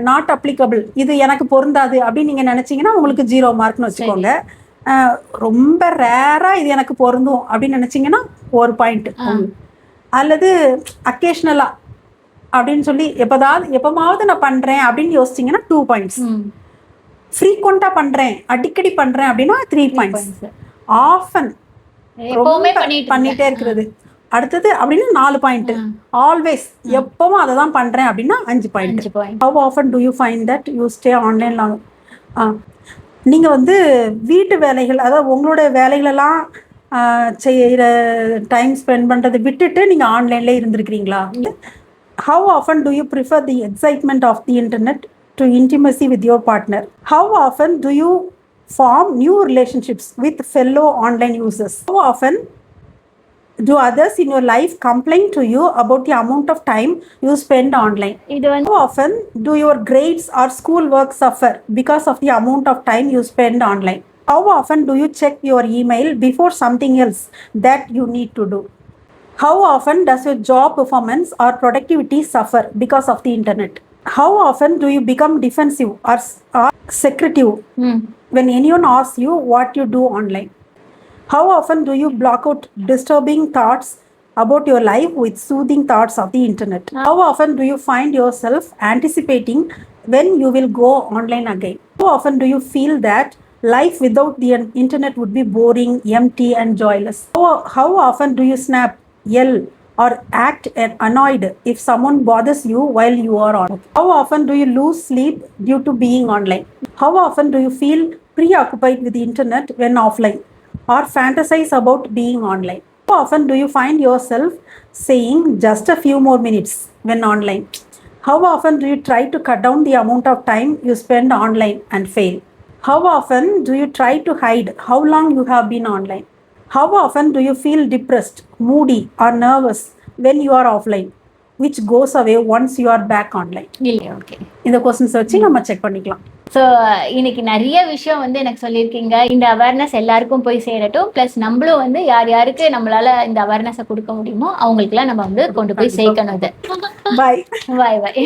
Not applicable, இது எனக்கு பொருந்தாது அப்படின்னு நீங்க நினைச்சீங்கன்னா உங்களுக்கு 0 மார்க்னு வச்சுக்கோங்க. ரொம்ப ரேரா இது எனக்கு பொருந்தும் அப்படின்னு நினைச்சீங்கன்னா 1 பாயிண்ட். அல்லது அக்கேஷனலா அப்படின்னு சொல்லி எப்பமாவது நான் பண்றேன் அப்படின்னு யோசிச்சீங்கன்னா 2 பாயிண்ட்ஸ். ஃப்ரீக்வெண்டா பண்றேன், அடிக்கடி பண்றேன் அப்படின்னா 3 பாயிண்ட்ஸ். ஆஃபன் பண்ணிட்டே இருக்கிறது அடுத்தது அப்படின்னா 4 பாயிண்ட். ஆல்வேஸ் எப்பவும் அதை தான் பண்றேன் அப்படின்னா 5 point. How often do you find that you stay online long? நீங்க வந்து வீட்டு வேலைகள், அதாவது உங்களோட வேலைகளெல்லாம் செய்கிற டைம் ஸ்பெண்ட் பண்ணுறதை விட்டுட்டு நீங்கள் ஆன்லைன்ல இருந்திருக்கிறீங்களா? How often do you prefer the excitement of the internet to intimacy with your partner? How often do you form new relationships with fellow online users? How often do others in your life complain to you about the amount of time you spend online? How often do your grades or school work suffer because of the amount of time you spend online? How often do you check your email before something else that you need to do? How often does your job performance or productivity suffer because of the internet? How often do you become defensive or secretive when anyone asks you what you do online? How often do you block out disturbing thoughts about your life with soothing thoughts of the internet? How often do you find yourself anticipating when you will go online again? How often do you feel that life without the internet would be boring, empty and joyless? How often do you snap, yell or act annoyed if someone bothers you while you are on? How often do you lose sleep due to being online? How often do you feel preoccupied with the internet when offline or fantasize about being online? How often do you find yourself saying just a few more minutes when online? How often do you try to cut down the amount of time you spend online and fail? How often do you try to hide how long you have been online? How often do you feel depressed, moody or nervous when you are offline, which goes away once you are back online? Okay. இந்த questions வச்சு நம்ம check பண்ணிக்கலாம். So இன்னைக்கு நிறைய விஷயம் வந்து எனக்கு சொல்லியிருக்கீங்க. இந்த அவேர்னஸ் எல்லாருக்கும் போய் சேரட்டும். ப்ளஸ் நம்மளும் வந்து யார் யாருக்கு நம்மளால இந்த அவேர்னஸை கொடுக்க முடியுமோ அவங்களுக்குலாம் நம்ம வந்து கொண்டு போய் சேர்க்கணும். இது பாய் பாய் பாய்.